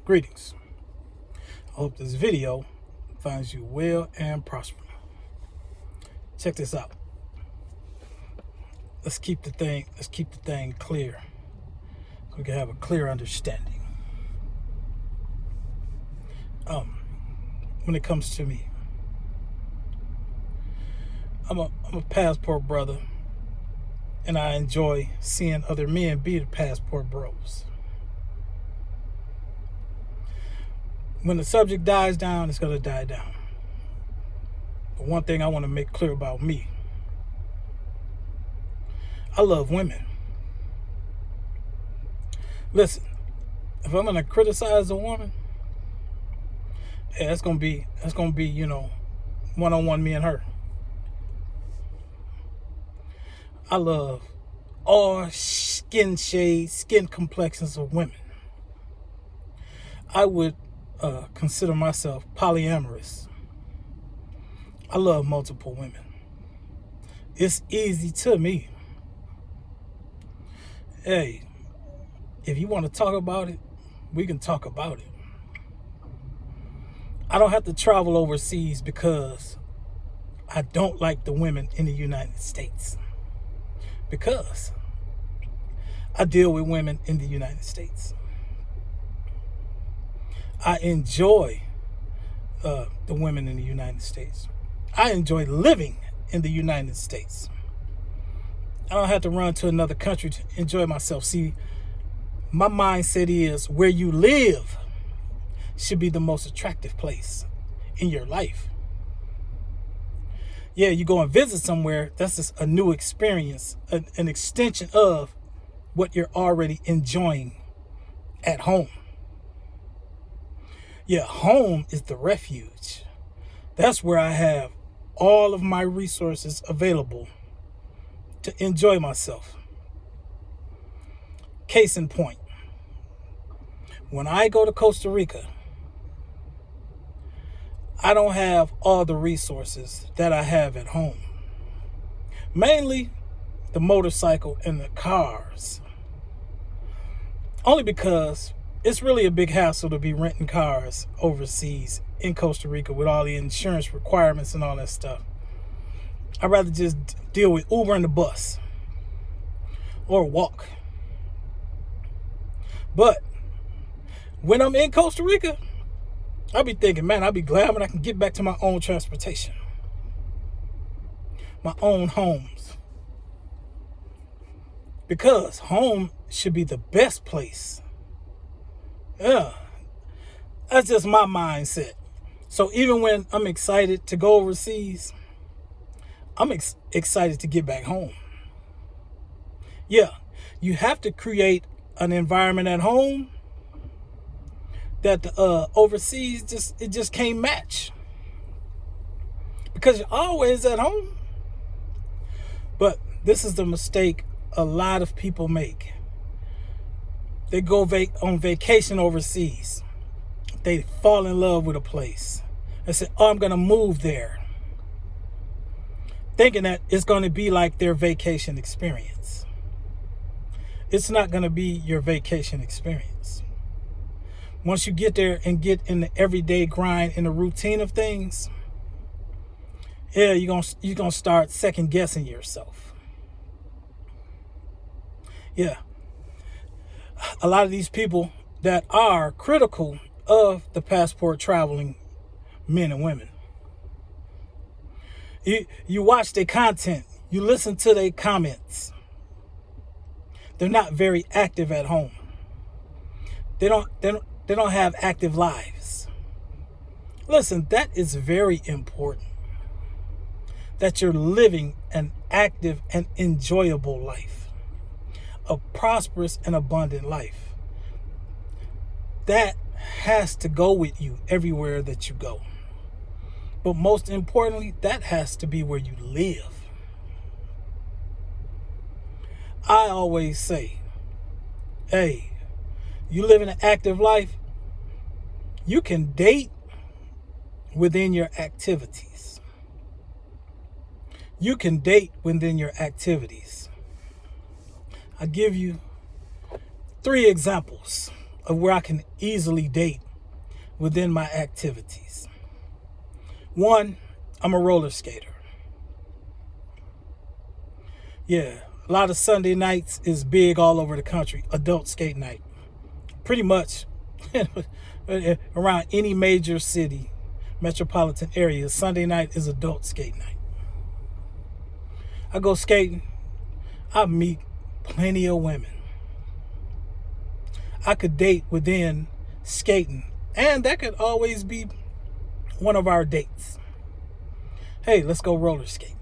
Greetings. I hope this video finds you well and prosperous. Check this out. Let's keep the thing clear so we can have a clear understanding. When it comes to me, I'm a passport brother, and I enjoy seeing other men be the passport bros. When the subject dies down, it's going to die down. But one thing I want to make clear about me, I love women. Listen, if I'm going to criticize a woman, hey, that's going to be, one-on-one me and her. I love all skin shades, skin complexions of women. I would consider myself polyamorous. I love multiple women. It's easy to me. Hey, if you want to talk about it, we can talk about it. I don't have to travel overseas because I don't like the women in the United States. Because I deal with women in the United States. I enjoy the women in the United States. I enjoy living in the United States. I don't have to run to another country to enjoy myself. See, my mindset is where you live should be the most attractive place in your life. Yeah, you go and visit somewhere, that's just a new experience, an extension of what you're already enjoying at home. Yeah, home is the refuge. That's where I have all of my resources available to enjoy myself. Case in point, when I go to Costa Rica, I don't have all the resources that I have at home. Mainly the motorcycle and the cars. Only because it's really a big hassle to be renting cars overseas in Costa Rica with all the insurance requirements and all that stuff. I'd rather just deal with Uber and the bus or walk. But when I'm in Costa Rica, I'll be thinking, man, I'll be glad when I can get back to my own transportation, my own homes. Because home should be the best place. Yeah, that's just my mindset. So even when I'm excited to go overseas, I'm excited to get back home. Yeah, you have to create an environment at home that the overseas just can't match, because you're always at home. But this is the mistake a lot of people make. They go on vacation overseas. They fall in love with a place. They say, oh, I'm going to move there, thinking that it's going to be like their vacation experience. It's not going to be your vacation experience. Once you get there and get in the everyday grind and the routine of things, yeah, you're gonna start second guessing yourself. Yeah. A lot of these people that are critical of the passport traveling men and women, you watch their content, you listen to their comments. They're not very active at home. They don't have active lives. Listen, that is very important. That you're living an active and enjoyable life. A prosperous and abundant life. That has to go with you everywhere that you go. But most importantly, that has to be where you live. I always say, hey, you live in an active life, you can date within your activities. You can date within your activities. I'll give you 3 examples of where I can easily date within my activities. One, I'm a roller skater. Yeah, a lot of Sunday nights is big all over the country. Adult skate night. Pretty much around any major city, metropolitan area, Sunday night is adult skate night. I go skating. I meet plenty of women. I could date within skating, and that could always be one of our dates. Hey, let's go roller skating.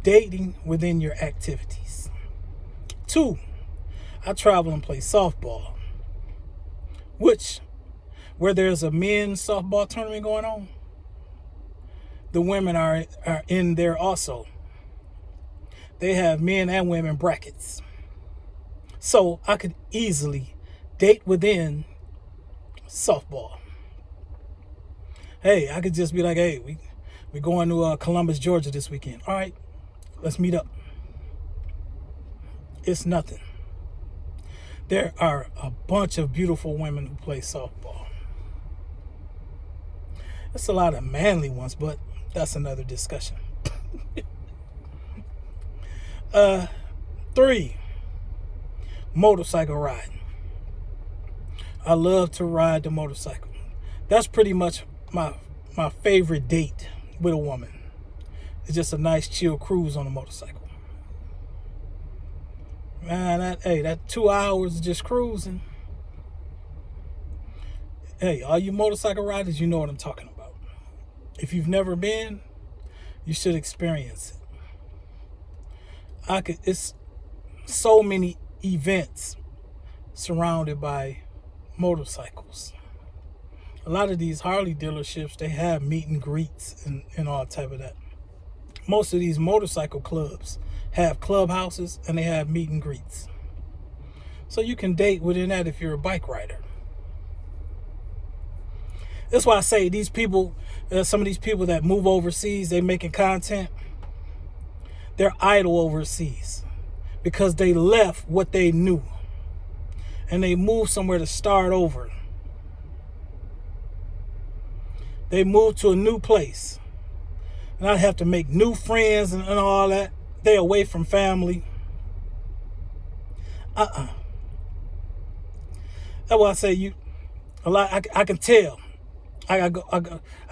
Dating within your activities. 2, I travel and play softball, where there's a men's softball tournament going on, the women are in there also. They have men and women brackets. So I could easily date within softball. Hey, I could just be like, hey, we're going to Columbus, Georgia this weekend. All right, let's meet up. It's nothing. There are a bunch of beautiful women who play softball. It's a lot of manly ones, but that's another discussion. 3, motorcycle riding. I love to ride the motorcycle. That's pretty much my favorite date with a woman. It's just a nice chill cruise on a motorcycle. Man, that 2 hours just cruising. Hey, all you motorcycle riders, you know what I'm talking about. If you've never been, you should experience it. It's so many events surrounded by motorcycles. A lot of these Harley dealerships, they have meet and greets and all type of that. Most of these motorcycle clubs have clubhouses and they have meet and greets. So you can date within that if you're a bike rider. That's why I say these people, some of these people that move overseas, they making content, they're idle overseas because they left what they knew and they moved somewhere to start over. They moved to a new place and I have to make new friends and all that. They away from family. That's why I say a lot. I can tell. I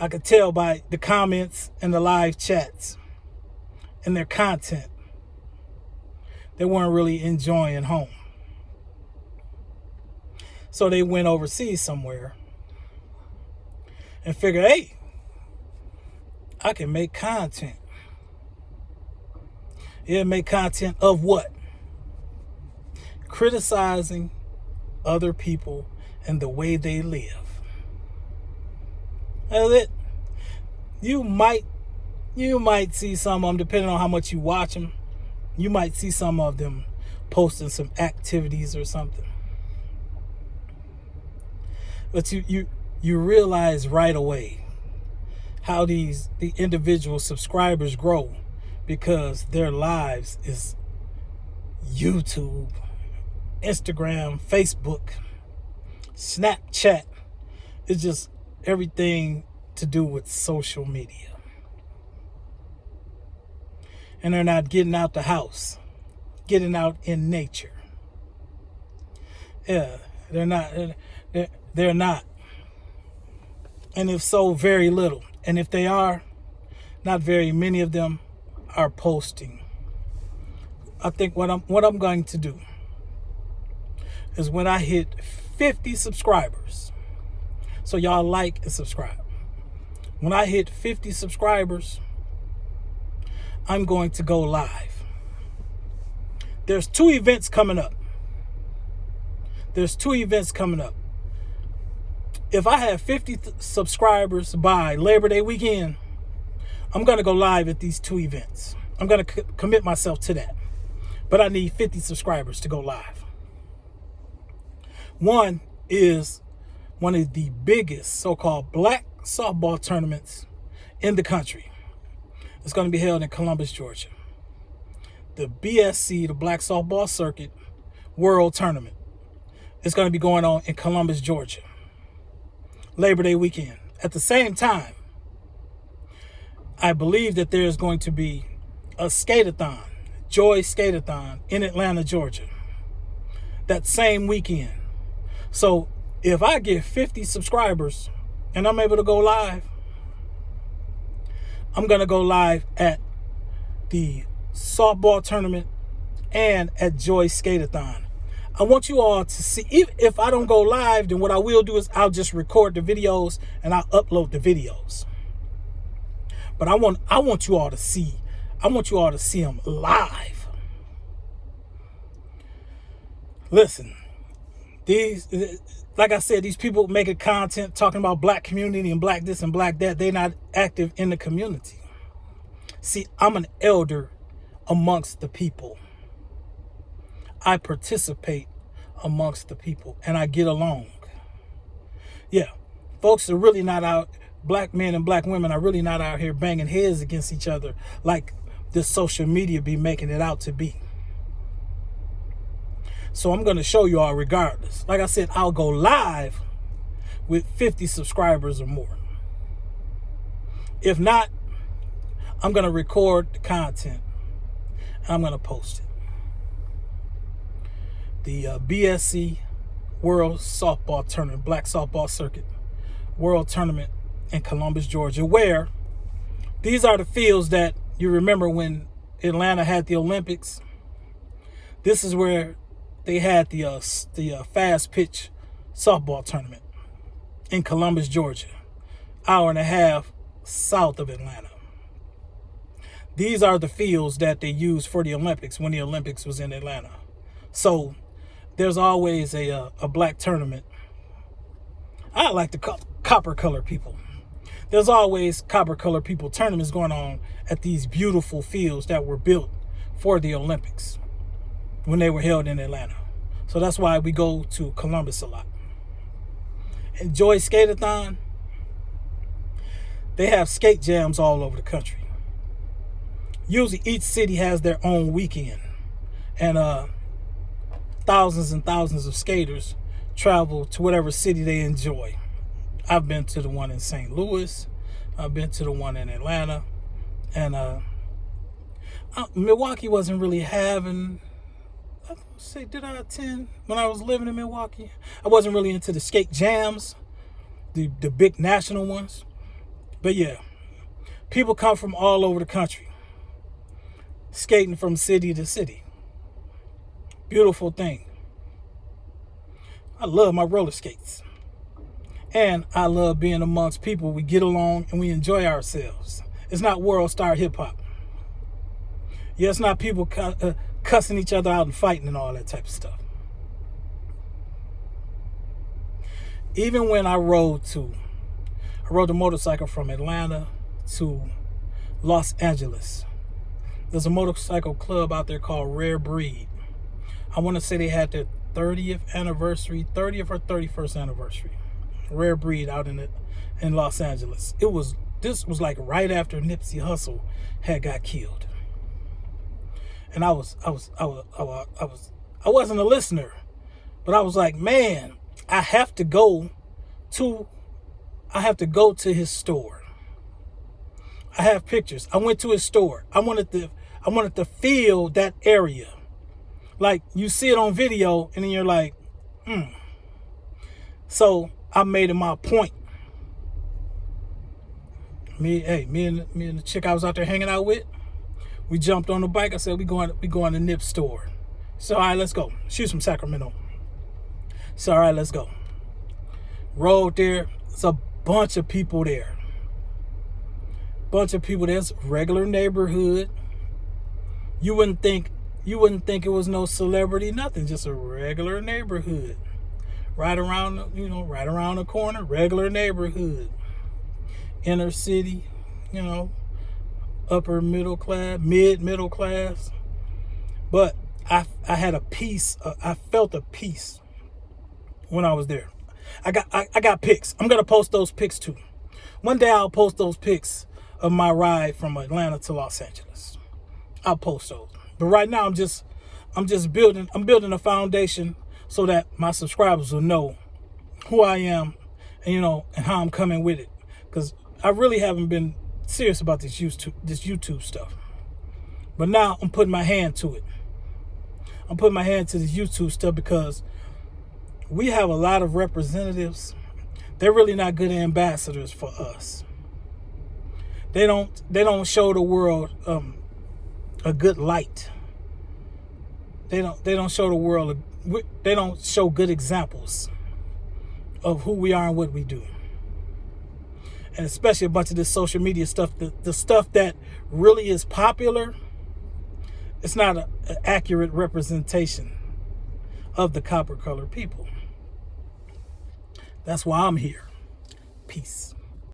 can tell by the comments and the live chats and their content. They weren't really enjoying home. So they went overseas somewhere and figured, hey, I can make content. Yeah, make content of what? Criticizing other people and the way they live. That's it. You might see some of them, depending on how much you watch them. You might see some of them posting some activities or something. But you realize right away how the individual subscribers grow because their lives is YouTube, Instagram, Facebook, Snapchat. It's just everything to do with social media. And they're not getting out the house, getting out in nature. Yeah, they're not. They're not. And if so, very little. And if they are, not very many of them are posting. I think what I'm going to do is when I hit 50 subscribers, so y'all like and subscribe. When I hit 50 subscribers, I'm going to go live. There's 2 events coming up. If I have 50 subscribers by Labor Day weekend, I'm going to go live at these 2 events. I'm going to commit myself to that. But I need 50 subscribers to go live. One is one of the biggest so-called black softball tournaments in the country. It's going to be held in Columbus, Georgia. The BSC, the Black Softball Circuit World Tournament. It's going to be going on in Columbus, Georgia. Labor Day weekend. At the same time, I believe that there's going to be a skate-a-thon, Joy Skate-a-thon in Atlanta, Georgia, that same weekend. So if I get 50 subscribers and I'm able to go live, I'm going to go live at the softball tournament and at Joy Skate-a-thon. I want you all to see, if I don't go live, then what I will do is I'll just record the videos and I'll upload the videos. But I want you all to see, them live. Listen, like I said, these people making content talking about black community and black this and black that, they're not active in the community. See, I'm an elder amongst the people. I participate amongst the people and I get along. Yeah, folks are really not out, black men and black women are really not out here banging heads against each other like this social media be making it out to be. So I'm going to show you all regardless. Like I said, I'll go live with 50 subscribers or more. If not, I'm going to record the content and I'm going to post it. The BSC World Softball Tournament, Black Softball Circuit World Tournament in Columbus, Georgia, where these are the fields that you remember when Atlanta had the Olympics. This is where they had the fast pitch softball tournament in Columbus, Georgia, hour and a half south of Atlanta. These are the fields that they used for the Olympics when the Olympics was in Atlanta. So there's always a black tournament. I like the copper color people. There's always copper color people tournaments going on at these beautiful fields that were built for the Olympics when they were held in Atlanta. So that's why we go to Columbus a lot. Enjoy Skate-a-thon. They have skate jams all over the country. Usually each city has their own weekend. And thousands and thousands of skaters travel to whatever city they enjoy. I've been to the one in St. Louis. I've been to the one in Atlanta. And Milwaukee wasn't really having, did I attend when I was living in Milwaukee? I wasn't really into the skate jams, the big national ones. But yeah, people come from all over the country, skating from city to city. Beautiful thing. I love my roller skates. And I love being amongst people. We get along and we enjoy ourselves. It's not world star hip hop. Yeah, it's not people cussing each other out and fighting and all that type of stuff. Even when I rode the motorcycle from Atlanta to Los Angeles. There's a motorcycle club out there called Rare Breed. I want to say they had their 30th or 31st anniversary. Rare Breed out in Los Angeles. This was like right after Nipsey Hussle had got killed. And I wasn't a listener, but I was like, man, I have to go to his store. I have pictures. I went to his store. I wanted to feel that area. Like you see it on video and then you're like, So I made it my point. Me and the chick I was out there hanging out with, we jumped on the bike. I said, we going to Nip's store. So all right, let's go. She was from Sacramento. So all right, let's go. Rode there. It's a bunch of people there. It's a regular neighborhood. You wouldn't think it was no celebrity, nothing. Just a regular neighborhood. Right around the corner, regular neighborhood. Inner city, upper middle class, middle class. But I had a peace. I felt a peace when I was there. I got pics. I'm gonna post those pics too. One day I'll post those pics of my ride from Atlanta to Los Angeles. I'll post those. But right now I'm just building a foundation so that my subscribers will know who I am and, and how I'm coming with it. Because I really haven't been serious about this YouTube stuff. But now I'm putting my hand to it. I'm putting my hand to this YouTube stuff because we have a lot of representatives. They're really not good ambassadors for us. They don't show the world a good light. They don't show the world. They don't show good examples of who we are and what we do. And especially a bunch of this social media stuff, the stuff that really is popular, it's not an accurate representation of the copper colored people. That's why I'm here. Peace.